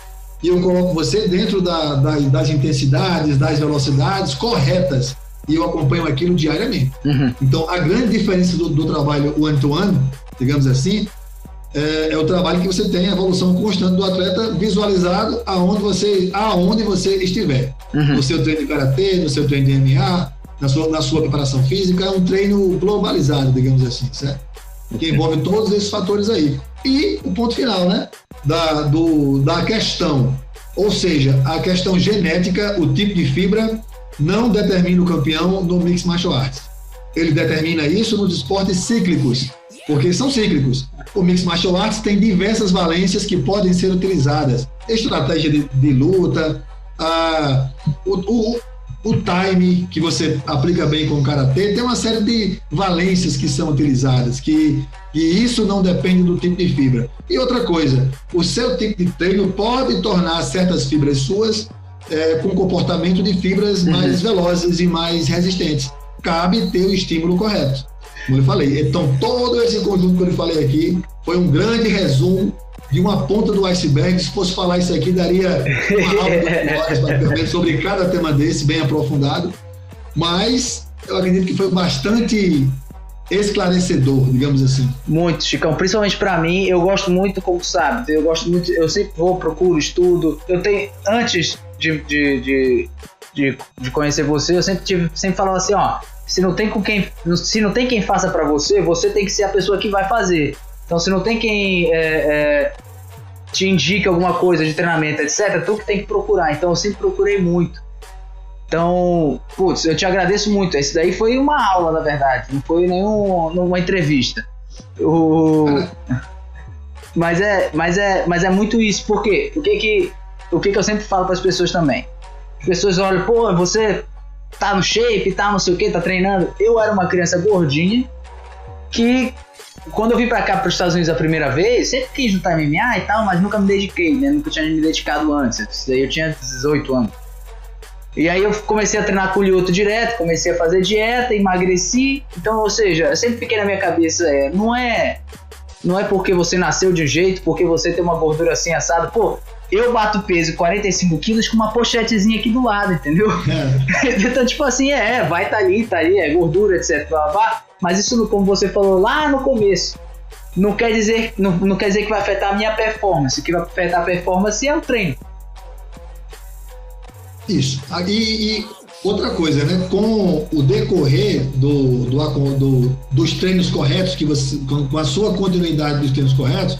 e eu coloco você dentro das intensidades, das velocidades corretas, e eu acompanho aquilo diariamente. Então, a grande diferença do trabalho one-to-one, digamos assim, é o trabalho que você tem a evolução constante do atleta visualizado aonde você estiver. No seu treino de karatê, no seu treino de MMA, na sua preparação física, é um treino globalizado, digamos assim, certo? Que envolve todos esses fatores aí. E o ponto final, né? Da questão, ou seja, a questão genética, o tipo de fibra, não determina o campeão no Mixed Martial Arts. Ele determina isso nos esportes cíclicos, porque são cíclicos. O Mixed Martial Arts tem diversas valências que podem ser utilizadas. Estratégia de luta, o time que você aplica bem com o karatê, tem uma série de valências que são utilizadas, que isso não depende do tipo de fibra. E outra coisa, o seu tipo de treino pode tornar certas fibras suas com comportamento de fibras mais velozes e mais resistentes. Cabe ter o estímulo correto, como eu falei. Então, todo esse conjunto que eu falei aqui foi um grande resumo de uma ponta do iceberg. Se fosse falar isso aqui, daria uma aula de horas sobre cada tema desse, bem aprofundado. Mas eu acredito que foi bastante esclarecedor, digamos assim. Muito, Chicão. Principalmente para mim, eu gosto muito, como sabe, eu sempre procuro, estudo. Eu tenho, antes de conhecer você, eu sempre falava assim, ó, se não tem quem faça para você, você tem que ser a pessoa que vai fazer. Então, se não tem quem te indique alguma coisa de treinamento, etc., tu que tem que procurar. Então, eu sempre procurei muito. Então, putz, eu te agradeço muito. Esse daí foi uma aula, na verdade. Não foi nenhuma entrevista. Mas é muito isso. Por quê? O que eu sempre falo para as pessoas também? As pessoas olham, pô, você tá no shape, tá não sei o que, tá treinando. Eu era uma criança gordinha que, quando eu vim pra cá, pros Estados Unidos a primeira vez, sempre quis lutar MMA e tal, mas nunca me dediquei, né? Nunca tinha me dedicado antes. Isso daí eu tinha 18 anos. E aí eu comecei a treinar com o Lyoto direto, comecei a fazer dieta, emagreci. Então, ou seja, eu sempre fiquei na minha cabeça, não é porque você nasceu de um jeito, porque você tem uma gordura assim assada. Pô, eu bato peso 45 quilos com uma pochetezinha aqui do lado, entendeu? Então, tipo assim, vai tá ali, é gordura, etc. Blá, blá. Mas isso, como você falou lá no começo, não quer dizer que vai afetar a minha performance. O que vai afetar a performance é o treino. Isso. E outra coisa, né? Com o decorrer dos treinos corretos, com a sua continuidade dos treinos corretos,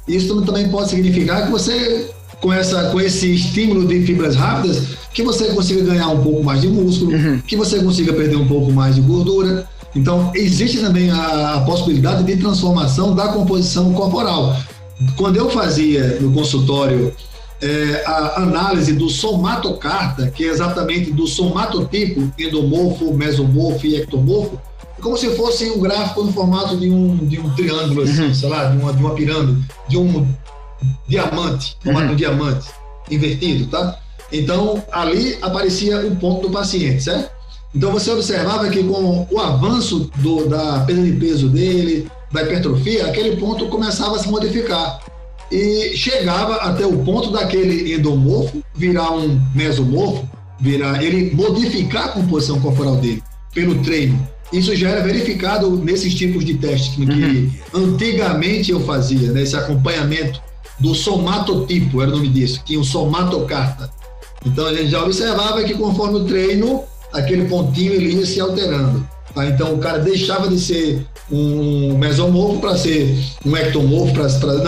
isso também pode significar que você, com esse estímulo de fibras rápidas, que você consiga ganhar um pouco mais de músculo, que você consiga perder um pouco mais de gordura. Então, existe também a possibilidade de transformação da composição corporal. Quando eu fazia no consultório a análise do somatocarta, que é exatamente do somatotipo endomorfo, mesomorfo e ectomorfo, como se fosse um gráfico no formato de um triângulo, assim, sei lá, de uma pirâmide, de um diamante, formato de um diamante invertido, tá? Então, ali aparecia o ponto do paciente, certo? Então, você observava que com o avanço da perda de peso dele, da hipertrofia, aquele ponto começava a se modificar e chegava até o ponto daquele endomorfo virar um mesomorfo, ele modificar a composição corporal dele pelo treino. Isso já era verificado nesses tipos de testes que antigamente eu fazia, né? Esse acompanhamento do somatotipo, era o nome disso, que é o somatocarta. Então a gente já observava que conforme o treino, aquele pontinho ele ia se alterando. Tá? Então o cara deixava de ser um mesomorfo para ser um ectomorfo,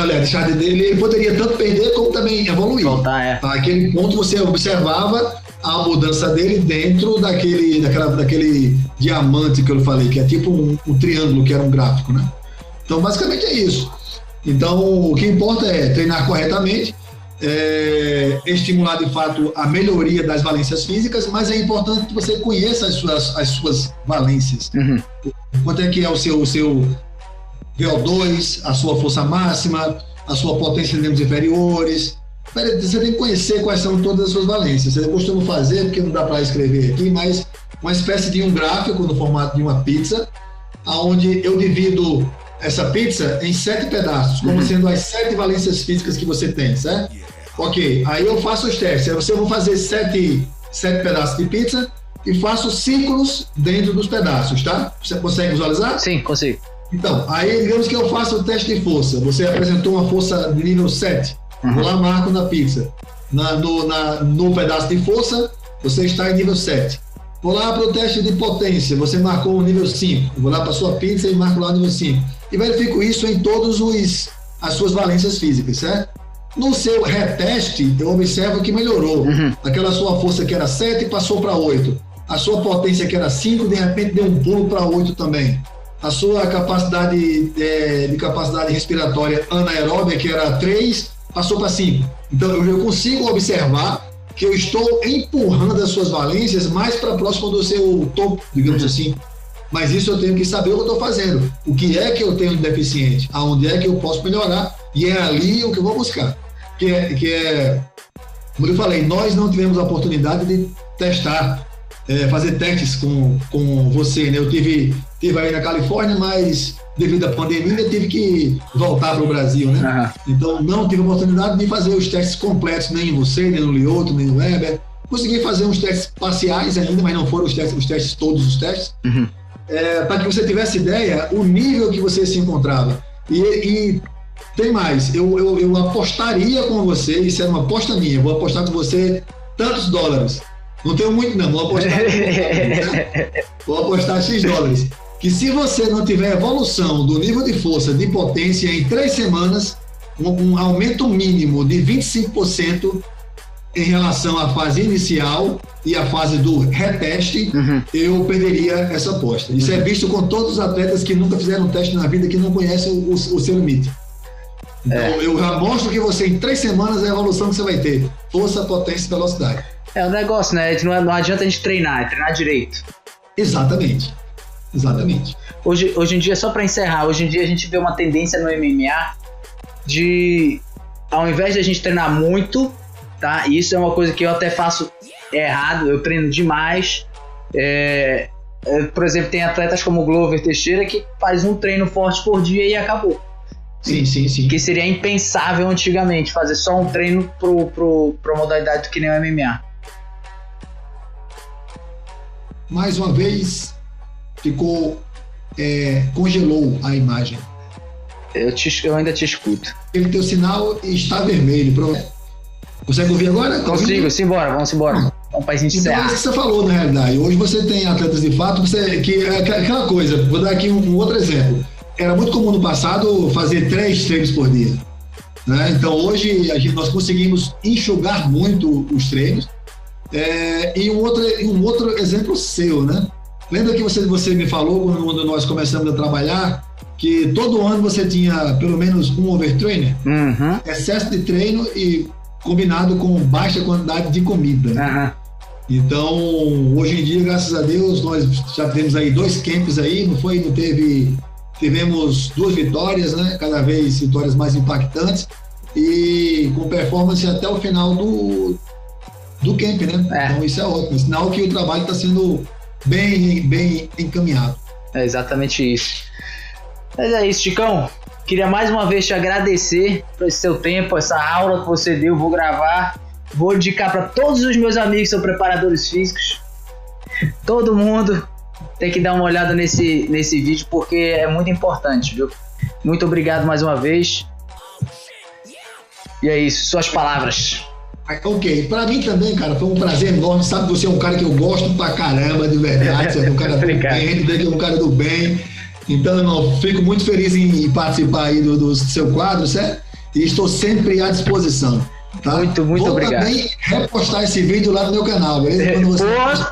deixar dele, ele poderia tanto perder como também evoluir. Voltar, tá? Aquele ponto você observava a mudança dele dentro daquele diamante que eu falei, que é tipo um triângulo, que era um gráfico, né? Então basicamente é isso. Então o que importa é treinar corretamente, estimular de fato a melhoria das valências físicas, mas é importante que você conheça as suas valências. Quanto é que é o seu VO2, a sua força máxima, a sua potência em membros inferiores. Você tem que conhecer quais são todas as suas valências. Eu costumo fazer, porque não dá para escrever aqui, mas uma espécie de um gráfico no formato de uma pizza, onde eu divido essa pizza em 7 pedaços, como sendo as 7 valências físicas que você tem, certo? Ok, aí eu faço os testes. Eu vou fazer 7 pedaços de pizza e faço círculos dentro dos pedaços, tá? Você consegue visualizar? Sim, consigo. Então, aí digamos que eu faço o teste de força. Você apresentou uma força de nível 7. Vou lá, marco na pizza. No pedaço de força, você está em nível 7. Vou lá para o teste de potência. Você marcou o nível 5. Vou lá para a sua pizza e marco lá o nível 5. E verifico isso em todas as suas valências físicas, certo? No seu reteste, eu observo que melhorou. Aquela sua força que era 7 passou para 8. A sua potência que era 5, de repente deu um pulo para 8 também. A sua capacidade de capacidade respiratória anaeróbia, que era 3, passou para 5. Então eu consigo observar que eu estou empurrando as suas valências mais para próximo do seu topo, digamos assim. Mas isso eu tenho que saber o que eu estou fazendo. O que é que eu tenho de deficiente? Aonde é que eu posso melhorar? E é ali o que eu vou buscar. Que é como eu falei, nós não tivemos a oportunidade de testar, fazer testes com você, né? Eu tive aí na Califórnia, mas devido à pandemia tive que voltar para o Brasil, né? Então não tive a oportunidade de fazer os testes completos, nem em você, nem no Lioto, nem no Weber. Consegui fazer uns testes parciais ainda, mas não foram os testes todos os testes. Para que você tivesse ideia, o nível que você se encontrava. E tem mais, eu apostaria com você, isso é uma aposta minha, vou apostar com você tantos dólares. Não tenho muito não, vou apostar vou apostar X dólares. Que se você não tiver evolução do nível de força, de potência em 3 semanas, um aumento mínimo de 25% em relação à fase inicial e à fase do reteste, eu perderia essa aposta. Isso é visto com todos os atletas que nunca fizeram teste na vida, que não conhecem o seu limite. Então, eu já mostro que você, em 3 semanas, é a evolução que você vai ter. Força, potência e velocidade. É um negócio, né? Não adianta a gente treinar, é treinar direito. Exatamente. Hoje em dia, só para encerrar, hoje em dia a gente vê uma tendência no MMA de, ao invés de a gente treinar muito, tá? E isso é uma coisa que eu até faço errado, eu treino demais. Por exemplo, tem atletas como o Glover Teixeira que faz um treino forte por dia e acabou. Sim. Que seria impensável antigamente, fazer só um treino pra modalidade do que nem o MMA. Mais uma vez, congelou a imagem. Eu ainda te escuto. Ele teu sinal está vermelho. Consegue ouvir agora? Consigo, vamos embora. Vamos para encerrar. Então é isso que você falou, na realidade. Hoje você tem atletas de fato, que é aquela coisa, vou dar aqui um outro exemplo. Era muito comum no passado fazer 3 treinos por dia, né? Então hoje nós conseguimos enxugar muito os treinos. E um outro exemplo seu, né? Lembra que você me falou quando nós começamos a trabalhar que todo ano você tinha pelo menos um overtrainer? Excesso de treino e combinado com baixa quantidade de comida, né? Então hoje em dia, graças a Deus, nós já tivemos aí 2 camps aí, tivemos 2 vitórias, né? Cada vez vitórias mais impactantes e com performance até o final do camp, né? Então isso é ótimo, sinal que o trabalho está sendo bem encaminhado. É exatamente isso. Mas é isso, Chicão. Queria mais uma vez te agradecer por esse seu tempo, essa aula que você deu. Vou gravar, vou indicar para todos os meus amigos que são preparadores físicos. Todo mundo tem que dar uma olhada nesse vídeo, porque é muito importante, viu? Muito obrigado mais uma vez. E é isso, suas palavras. Ok, pra mim também, cara, foi um prazer enorme. Sabe que você é um cara que eu gosto pra caramba, de verdade. Você é um cara do bem, que é um cara do bem. Então, eu fico muito feliz em participar aí do seu quadro, certo? E estou sempre à disposição. Tá? Muito obrigado. Vou também repostar esse vídeo lá no meu canal, beleza?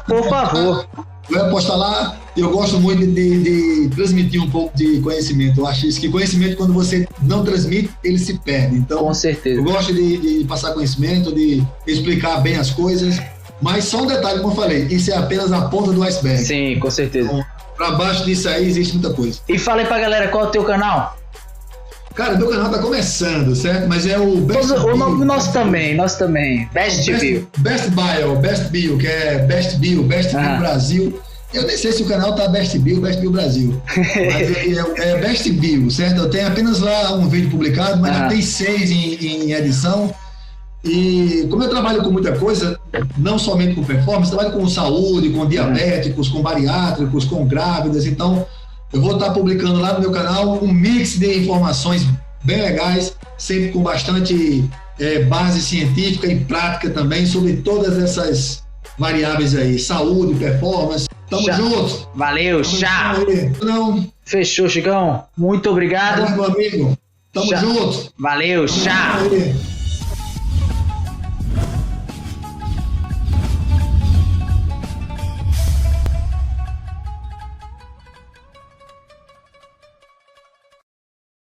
Por favor. Vou repostar lá. Eu gosto muito de transmitir um pouco de conhecimento. Eu acho isso, que conhecimento, quando você não transmite, ele se perde. Então, com certeza. Eu gosto de passar conhecimento, de explicar bem as coisas. Mas só um detalhe, como eu falei, isso é apenas a ponta do iceberg. Sim, com certeza. Então, pra baixo disso aí existe muita coisa. E fala aí pra galera, qual é o teu canal? Cara, meu canal tá começando, certo? Mas é o Best Bio. Nosso também. Best Bio, que é Best Bio Brasil. Eu nem sei se o canal tá Best Bio Brasil. Mas é Best Bio, certo? Eu tenho apenas lá um vídeo publicado, mas já tem 6 em edição. E como eu trabalho com muita coisa, não somente com performance, trabalho com saúde, com diabéticos, com bariátricos, com grávidas, então eu vou estar publicando lá no meu canal um mix de informações bem legais, sempre com bastante base científica e prática também sobre todas essas variáveis aí, saúde, performance. Tamo junto. Valeu, tchau. Não. Fechou, Chicão. Muito obrigado. Meu amigo. Tamo junto. Valeu, tchau.